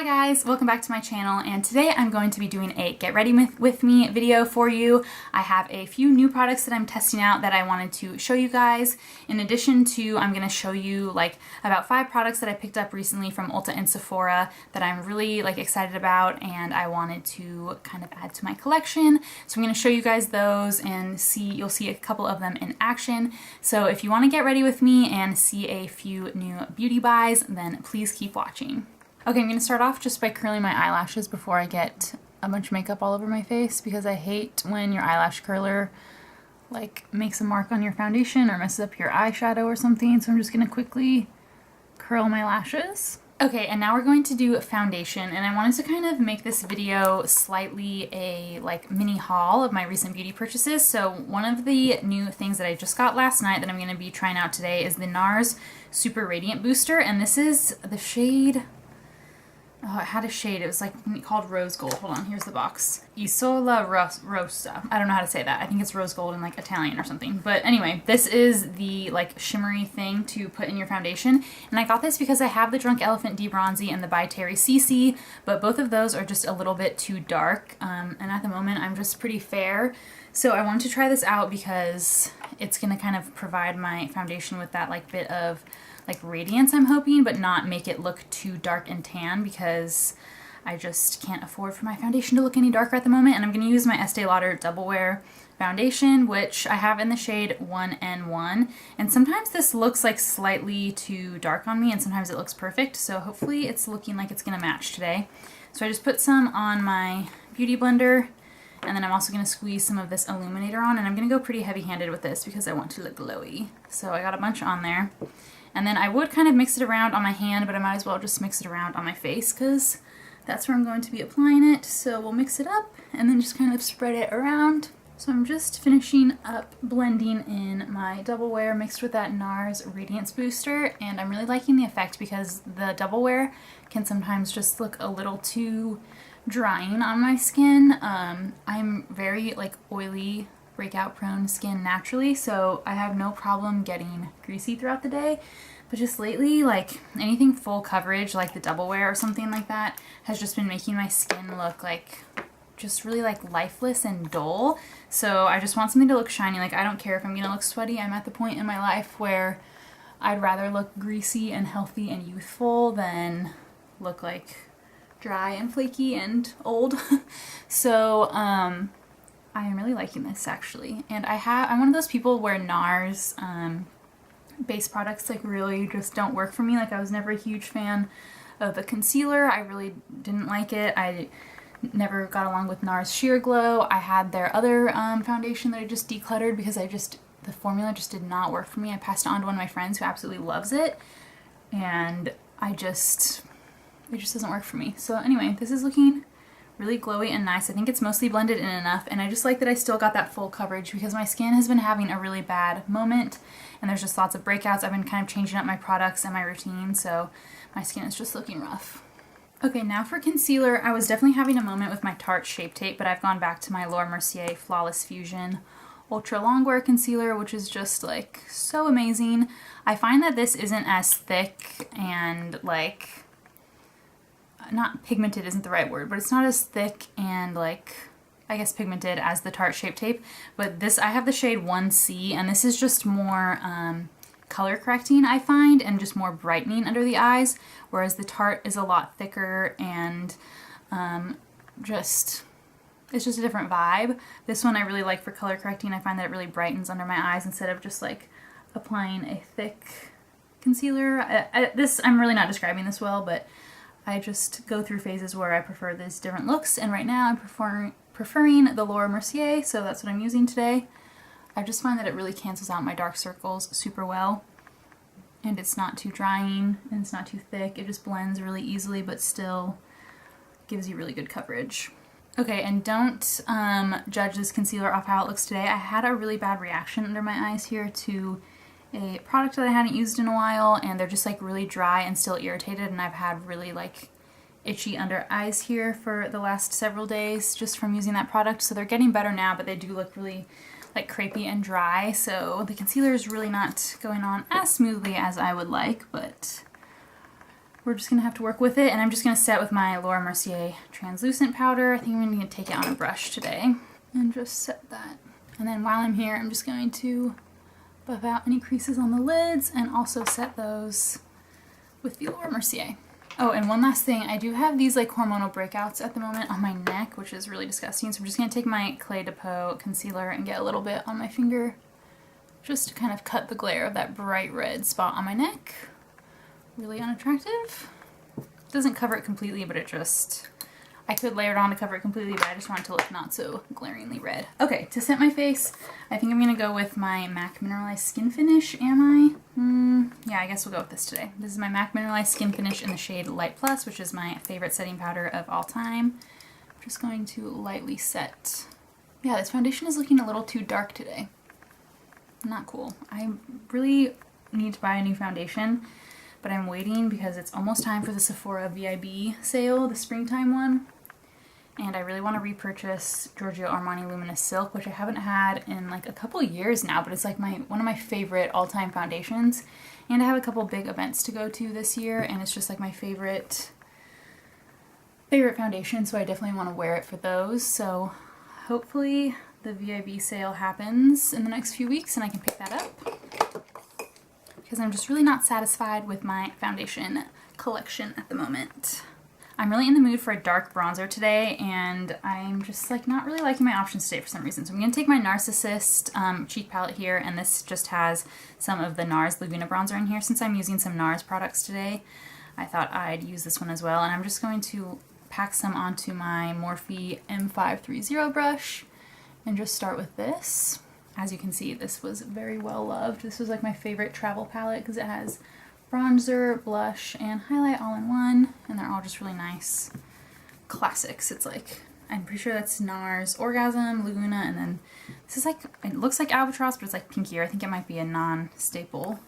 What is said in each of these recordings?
Hi guys, welcome back to my channel, and today I'm going to be doing a get ready with me video for you. I have a few new products that I'm testing out that I wanted to show you guys. In addition to, I'm going to show you like about 5 products that I picked up recently from Ulta and Sephora that I'm really excited about and I wanted to kind of add to my collection. So I'm going to show you guys those and you'll see a couple of them in action. So if you want to get ready with me and see a few new beauty buys, then please keep watching. Okay, I'm going to start off just by curling my eyelashes before I get a bunch of makeup all over my face, because I hate when your eyelash curler makes a mark on your foundation or messes up your eyeshadow or something. So I'm just going to quickly curl my lashes. Okay, and now we're going to do foundation, and I wanted to kind of make this video slightly a mini haul of my recent beauty purchases. So one of the new things that I just got last night that I'm going to be trying out today is the Nars Super Radiant Booster, and this is the shade... Oh, it had a shade. It was called Rose Gold. Hold on, here's the box. Isola Rosa. I don't know how to say that. I think it's rose gold in Italian or something. But anyway, this is the shimmery thing to put in your foundation. And I got this because I have the Drunk Elephant De-Bronzy and the By Terry CC, but both of those are just a little bit too dark. And at the moment, I'm just pretty fair. So I wanted to try this out because it's going to kind of provide my foundation with that bit of radiance, I'm hoping, but not make it look too dark and tan, because I just can't afford for my foundation to look any darker at the moment. And I'm going to use my Estee Lauder Double Wear foundation, which I have in the shade 1N1. And sometimes this looks slightly too dark on me, and sometimes it looks perfect. So hopefully it's looking like it's going to match today. So I just put some on my beauty blender, and then I'm also going to squeeze some of this illuminator on, and I'm going to go pretty heavy-handed with this because I want to look glowy. So I got a bunch on there. And then I would kind of mix it around on my hand, but I might as well just mix it around on my face because that's where I'm going to be applying it. So we'll mix it up and then just kind of spread it around. So I'm just finishing up blending in my Double Wear mixed with that NARS Radiance Booster, and I'm really liking the effect because the Double Wear can sometimes just look a little too drying on my skin. I'm very oily, breakout prone skin naturally, so I have no problem getting greasy throughout the day. But just lately, anything full coverage like the Double Wear or something like that has just been making my skin look just really lifeless and dull. So I just want something to look shiny. I don't care if I'm gonna look sweaty. I'm at the point in my life where I'd rather look greasy and healthy and youthful than look dry and flaky and old. So I am really liking this actually, and I'm one of those people where NARS base products really just don't work for me. I was never a huge fan of the concealer. I really didn't like it. I never got along with NARS Sheer Glow. I had their other foundation that I just decluttered because the formula just did not work for me. I passed it on to one of my friends who absolutely loves it, and it just doesn't work for me. So anyway, this is looking really glowy and nice. I think it's mostly blended in enough, and I just like that I still got that full coverage because my skin has been having a really bad moment and there's just lots of breakouts. I've been kind of changing up my products and my routine, so my skin is just looking rough. Okay, now for concealer. I was definitely having a moment with my Tarte Shape Tape, but I've gone back to my Mercier Flawless Fusion Ultra Longwear Concealer, which is just so amazing. I find that this isn't as thick and not pigmented isn't the right word, but it's not as thick and I guess pigmented as the Tarte Shape Tape. But this, I have the shade 1C, and this is just more color correcting, I find, and just more brightening under the eyes, whereas the Tarte is a lot thicker and it's just a different vibe. This one I really like for color correcting. I find that it really brightens under my eyes instead of just applying a thick concealer. I'm really not describing this well, but I just go through phases where I prefer these different looks, and right now I'm preferring the Mercier, so that's what I'm using today. I just find that it really cancels out my dark circles super well, and it's not too drying and it's not too thick. It just blends really easily but still gives you really good coverage. Okay, and don't judge this concealer off how it looks today. I had a really bad reaction under my eyes here to a product that I hadn't used in a while, and they're just really dry and still irritated, and I've had really itchy under eyes here for the last several days just from using that product. So they're getting better now, but they do look really crepey and dry, so the concealer is really not going on as smoothly as I would like, but we're just gonna have to work with it, and I'm just gonna set with my Mercier translucent powder. I think I'm gonna take it on a brush today and just set that. And then while I'm here, I'm just going to buff out any creases on the lids and also set those with the Mercier. Oh, and one last thing, I do have these like hormonal breakouts at the moment on my neck, which is really disgusting. So I'm just gonna take my Clé de Peau concealer and get a little bit on my finger just to kind of cut the glare of that bright red spot on my neck. Really unattractive. It doesn't cover it completely, but it just, I could layer it on to cover it completely, but I just want it to look not so glaringly red. Okay, to set my face, I think I'm gonna go with my MAC Mineralize Skinfinish. Am I? Yeah, I guess we'll go with this today. This is my MAC Mineralize Skinfinish in the shade Light Plus, which is my favorite setting powder of all time. I'm just going to lightly set. Yeah, this foundation is looking a little too dark today. Not cool. I really need to buy a new foundation, but I'm waiting because it's almost time for the Sephora VIB sale, the springtime one. And I really want to repurchase Giorgio Armani Luminous Silk, which I haven't had in like a couple years now, but it's like one of my favorite all-time foundations. And I have a couple big events to go to this year, and it's just like my favorite foundation, so I definitely want to wear it for those. So hopefully the VIB sale happens in the next few weeks and I can pick that up, because I'm just really not satisfied with my foundation collection at the moment. I'm really in the mood for a dark bronzer today, and I'm just like not really liking my options today for some reason. So I'm going to take my Narcissist cheek palette here, and this just has some of the Nars Laguna bronzer in here. Since I'm using some Nars products today, I thought I'd use this one as well. And I'm just going to pack some onto my Morphe M530 brush and just start with this. As you can see, this was very well loved. This was like my favorite travel palette because it has bronzer, blush, and highlight all in one, and they're all just really nice classics. It's like, I'm pretty sure that's Nars Orgasm, Laguna, and then this is like, it looks like Albatross, but it's like pinkier. I think it might be a non-staple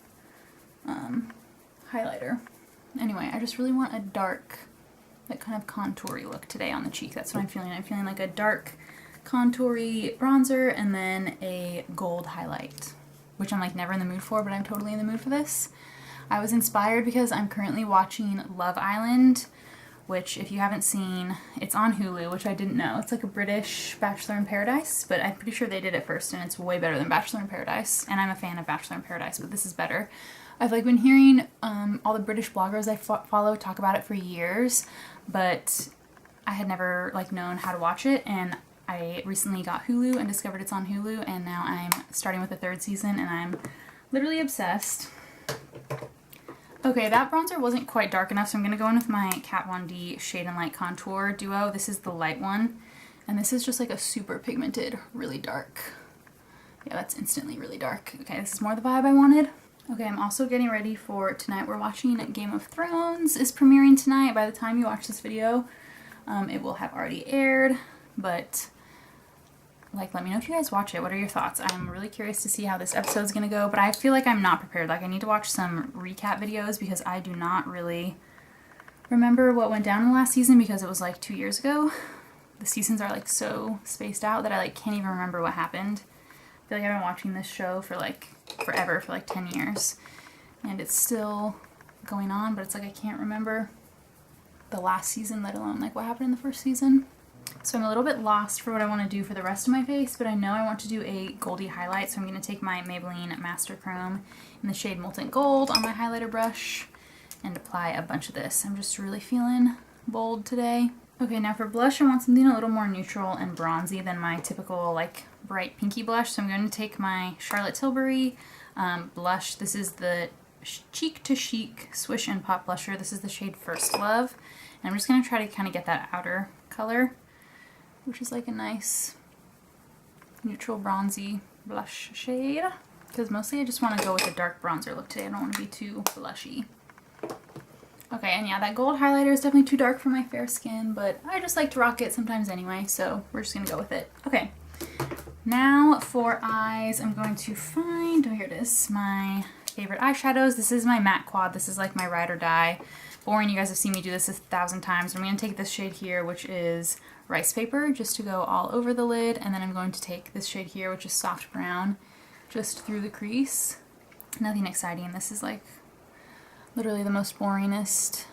highlighter. Anyway, I just really want a dark, like kind of contoury look today on the cheek. That's what I'm feeling. I'm feeling like a dark contoury bronzer and then a gold highlight, which I'm like never in the mood for, but I'm totally in the mood for this. I was inspired because I'm currently watching Love Island, which if you haven't seen, it's on Hulu, which I didn't know. It's like a British Bachelor in Paradise, but I'm pretty sure they did it first and it's way better than Bachelor in Paradise. And I'm a fan of Bachelor in Paradise, but this is better. I've like been hearing all the British bloggers I follow talk about it for years, but I had never like known how to watch it, and I recently got Hulu and discovered it's on Hulu, and now I'm starting with the 3rd season and I'm literally obsessed. Okay, that bronzer wasn't quite dark enough, so I'm going to go in with my Kat Von D Shade and Light Contour Duo. This is the light one, and this is just like a super pigmented, really dark. Yeah, that's instantly really dark. Okay, this is more the vibe I wanted. Okay, I'm also getting ready for tonight. We're watching Game of Thrones is premiering tonight. By the time you watch this video, it will have already aired, but like, let me know if you guys watch it. What are your thoughts? I'm really curious to see how this episode's gonna go, but I feel like I'm not prepared. Like, I need to watch some recap videos because I do not really remember what went down in the last season because it was like 2 years ago. The seasons are like so spaced out that I like can't even remember what happened. I feel like I've been watching this show for like forever, for like 10 years, and it's still going on, but it's like I can't remember the last season, let alone like what happened in the first season. So I'm a little bit lost for what I want to do for the rest of my face, but I know I want to do a goldy highlight, so I'm going to take my Maybelline Master Chrome in the shade Molten Gold on my highlighter brush and apply a bunch of this. I'm just really feeling bold today. Okay, now for blush, I want something a little more neutral and bronzy than my typical like bright pinky blush, so I'm going to take my Charlotte Tilbury blush. This is the Cheek to Chic Swish and Pop blusher. This is the shade First Love, and I'm just going to try to kind of get that outer color, which is like a nice neutral bronzy blush shade, because mostly I just want to go with a dark bronzer look today. I don't want to be too blushy. Okay, and yeah, that gold highlighter is definitely too dark for my fair skin, but I just like to rock it sometimes anyway, so we're just gonna go with it. Okay, now for eyes, I'm going to find, oh, here it is, my favorite eyeshadows. This is my matte quad. This is like my ride or die. Boring, you guys have seen me do this 1,000 times. I'm going to take this shade here, which is Rice Paper, just to go all over the lid, and then I'm going to take this shade here, which is Soft Brown, just through the crease. Nothing exciting. This is like literally the most boringest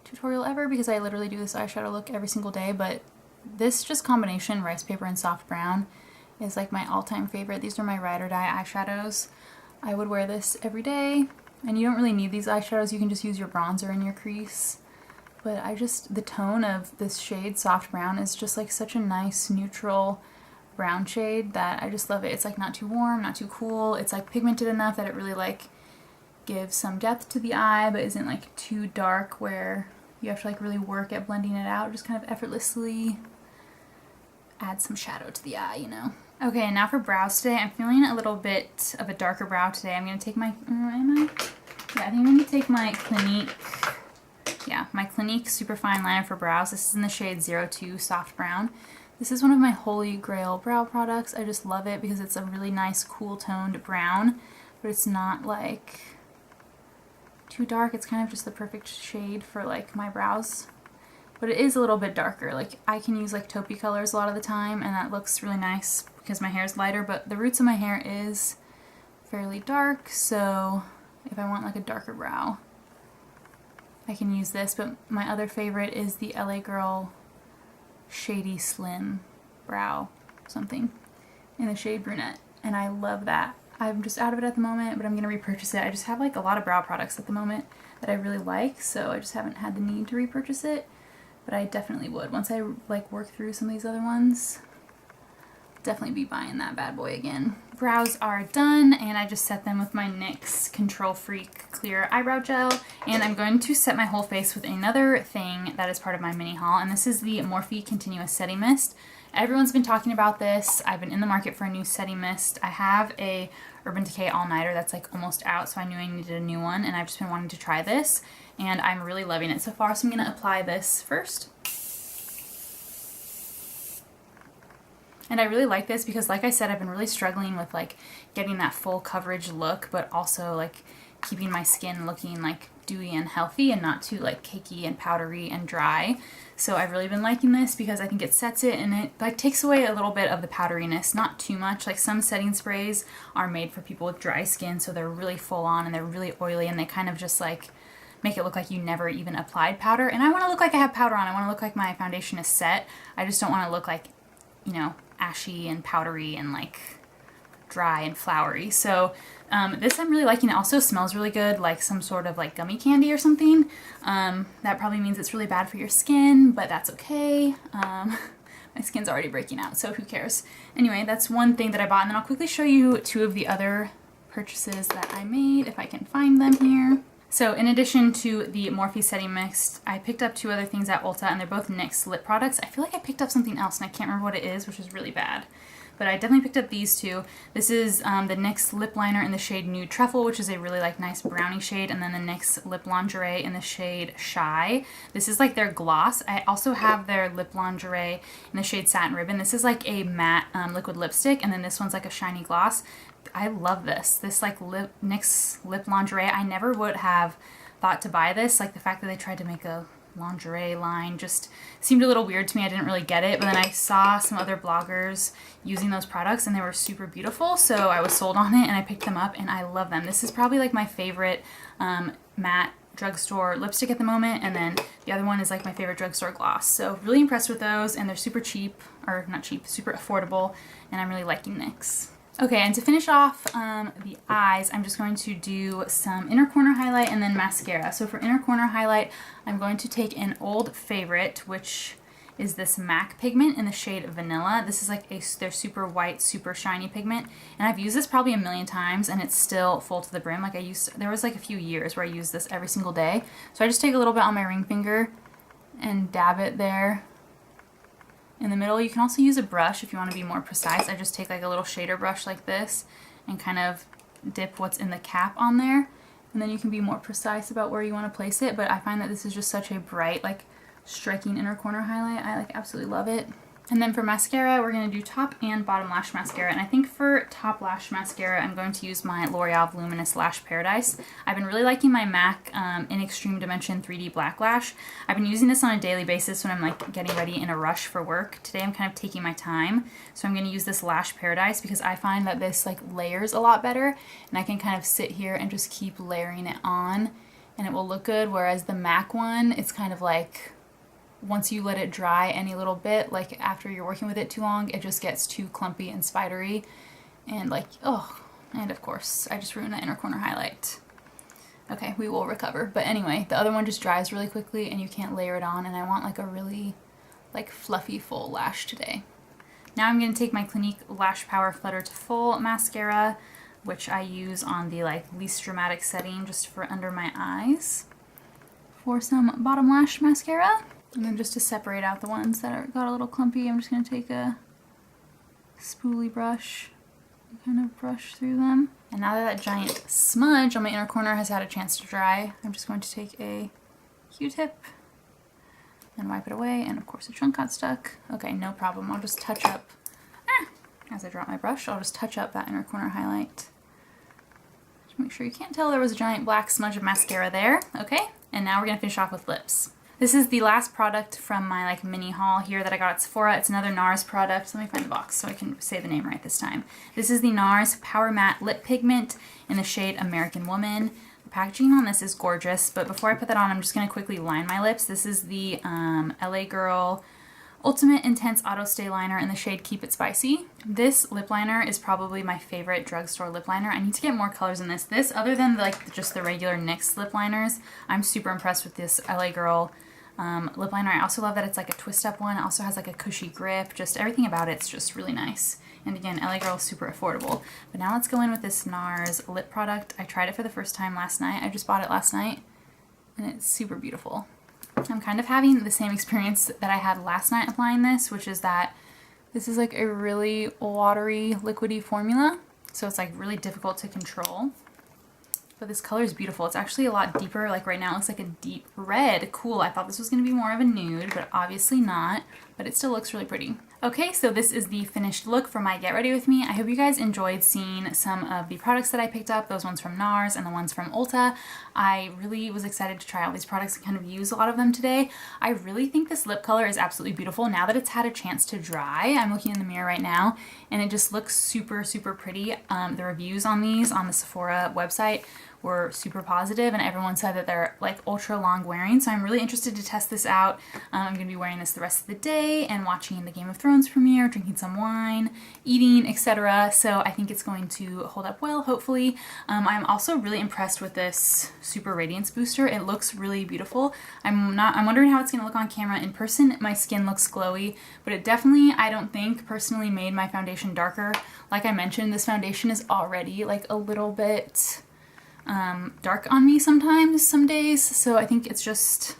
tutorial ever because I literally do this eyeshadow look every single day, but this just combination, rice paper and soft brown, is like my all-time favorite. These are my ride or die eyeshadows. I would wear this every day, and you don't really need these eyeshadows. You can just use your bronzer in your crease. But the tone of this shade, soft brown, is just like such a nice neutral brown shade that I just love it. It's like not too warm, not too cool. It's like pigmented enough that it really like gives some depth to the eye, but isn't like too dark where you have to like really work at blending it out. Just kind of effortlessly add some shadow to the eye, you know. Okay, and now for brows today. I'm feeling a little bit of a darker brow today. I'm gonna take my, I think I'm gonna take my Clinique, my Clinique Superfine liner for brows. This is in the shade 02 Soft Brown. This is one of my holy grail brow products. I just love it because it's a really nice cool toned brown, but it's not like too dark. It's kind of just the perfect shade for like my brows. But it is a little bit darker. Like I can use like taupey colors a lot of the time, and that looks really nice because my hair is lighter, but the roots of my hair is fairly dark, so if I want like a darker brow, I can use this. But my other favorite is the LA Girl Shady Slim Brow something in the shade Brunette, and I love that. I'm just out of it at the moment, but I'm going to repurchase it. I just have like a lot of brow products at the moment that I really like, so I just haven't had the need to repurchase it. But I definitely would. Once I like work through some of these other ones, definitely be buying that bad boy again. Brows are done, and I just set them with my NYX Control Freak Clear Eyebrow Gel. And I'm going to set my whole face with another thing that is part of my mini haul, and this is the Morphe Continuous Setting Mist. Everyone's been talking about this. I've been in the market for a new setting mist. I have a Urban Decay All-Nighter that's like almost out, so I knew I needed a new one, and I've just been wanting to try this, and I'm really loving it so far. So I'm going to apply this first. And I really like this because, like I said, I've been really struggling with like getting that full coverage look, but also like keeping my skin looking like dewy and healthy and not too like cakey and powdery and dry. So I've really been liking this because I think it sets it, and it like takes away a little bit of the powderiness, not too much. Like some setting sprays are made for people with dry skin, so they're really full on and they're really oily, and they kind of just like make it look like you never even applied powder. And I want to look like I have powder on. I want to look like my foundation is set. I just don't want to look like, you know, ashy and powdery and like dry and flowery. So this I'm really liking. It also smells really good, like some sort of like gummy candy or something. That probably means it's really bad for your skin, but that's okay. My skin's already breaking out, so who cares? Anyway, that's one thing that I bought, and then I'll quickly show you two of the other purchases that I made, if I can find them here. So in addition to the Morphe Setting Mist, I picked up two other things at Ulta, and they're both NYX lip products. I feel like I picked up something else, and I can't remember what it is, which is really bad. But I definitely picked up these two. This is the NYX lip liner in the shade Nude Truffle, which is a really like nice brownie shade, and then the NYX lip lingerie in the shade Shy. This is like their gloss. I also have their lip lingerie in the shade Satin Ribbon. This is like a matte liquid lipstick, and then this one's like a shiny gloss. I love this. This like NYX lip lingerie. I never would have thought to buy this. Like the fact that they tried to make a lingerie line just seemed a little weird to me. I didn't really get it, but then I saw some other bloggers using those products and they were super beautiful, so I was sold on it and I picked them up and I love them. This is probably like my favorite matte drugstore lipstick at the moment, and then the other one is like my favorite drugstore gloss. So really impressed with those, and they're super cheap, or not cheap, super affordable, and I'm really liking NYX. Okay, and to finish off the eyes, I'm just going to do some inner corner highlight and then mascara. So for inner corner highlight, I'm going to take an old favorite, which is this MAC pigment in the shade Vanilla. This is like their super white, super shiny pigment, and I've used this probably a million times and it's still full to the brim. Like there was like a few years where I used this every single day. So I just take a little bit on my ring finger and dab it there in the middle. You can also use a brush if you want to be more precise. I just take like a little shader brush like this and kind of dip what's in the cap on there, and then you can be more precise about where you want to place it. But I find that this is just such a bright, like striking inner corner highlight. I like absolutely love it. And then for mascara, we're going to do top and bottom lash mascara. And I think for top lash mascara, I'm going to use my L'Oreal Voluminous Lash Paradise. I've been really liking my MAC in Extreme Dimension 3D Black Lash. I've been using this on a daily basis when I'm like getting ready in a rush for work. Today I'm kind of taking my time, so I'm going to use this Lash Paradise because I find that this like layers a lot better, and I can kind of sit here and just keep layering it on and it will look good, whereas the MAC one, it's kind of like once you let it dry any little bit, like after you're working with it too long, it just gets too clumpy and spidery and like, oh, and of course I just ruined that inner corner highlight. Okay, we will recover. But anyway, the other one just dries really quickly and you can't layer it on, and I want like a really like fluffy full lash today. Now I'm going to take my Clinique Lash Power Flutter to Full mascara, which I use on the like least dramatic setting just for under my eyes for some bottom lash mascara. And then just to separate out the ones that got a little clumpy, I'm just going to take a spoolie brush and kind of brush through them. And now that that giant smudge on my inner corner has had a chance to dry, I'm just going to take a Q-tip and wipe it away. And of course the chunk got stuck. Okay, no problem. I'll just touch up, as I drop my brush, I'll just touch up that inner corner highlight. Just make sure you can't tell there was a giant black smudge of mascara there. Okay, and now we're going to finish off with lips. This is the last product from my like mini haul here that I got at Sephora. It's another Nars product. Let me find the box so I can say the name right this time. This is the Nars Powermatte Lip Pigment in the shade American Woman. The packaging on this is gorgeous, but before I put that on, I'm just going to quickly line my lips. This is the LA Girl Ultimate Intense Auto Stay Liner in the shade Keep It Spicy. This lip liner is probably my favorite drugstore lip liner. I need to get more colors in this. This, other than like just the regular NYX lip liners, I'm super impressed with this LA Girl lip liner. I also love that it's like a twist up one. It also has like a cushy grip. Just everything about it's just really nice. And again, LA Girl is super affordable. But now let's go in with this Nars lip product. I tried it for the first time last night. I just bought it last night and it's super beautiful. I'm kind of having the same experience that I had last night applying this, which is that this is like a really watery, liquidy formula. So it's like really difficult to control. But this color is beautiful. It's actually a lot deeper. Like right now it looks like a deep red. Cool. I thought this was going to be more of a nude, but obviously not. But it still looks really pretty. Okay, so this is the finished look for my Get Ready With Me. I hope you guys enjoyed seeing some of the products that I picked up, those ones from Nars and the ones from Ulta. I really was excited to try all these products and kind of use a lot of them today. I really think this lip color is absolutely beautiful now that it's had a chance to dry. I'm looking in the mirror right now and it just looks super, super pretty. The reviews on these on the Sephora website were super positive and everyone said that they're like ultra long wearing, so I'm really interested to test this out. I'm gonna be wearing this the rest of the day and watching the Game of Thrones premiere, drinking some wine, eating, etc. So I think it's going to hold up well, hopefully. I'm also really impressed with this Super Radiance Booster. It looks really beautiful. I'm wondering how it's gonna look on camera. In person, my skin looks glowy, but it definitely, I don't think, personally made my foundation darker. Like I mentioned, this foundation is already like a little bit dark on me sometimes, some days, so I think it's just,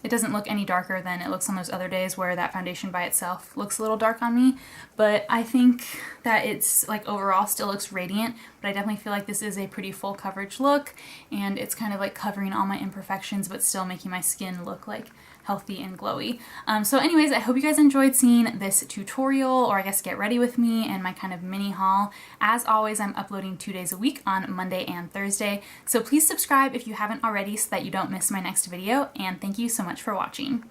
it doesn't look any darker than it looks on those other days where that foundation by itself looks a little dark on me. But I think that it's like overall still looks radiant, but I definitely feel like this is a pretty full coverage look and it's kind of like covering all my imperfections but still making my skin look like healthy and glowy. So anyways, I hope you guys enjoyed seeing this tutorial, or I guess Get Ready With Me, and my kind of mini haul. As always, I'm uploading 2 days a week on Monday and Thursday, so please subscribe if you haven't already so that you don't miss my next video, and thank you so much for watching.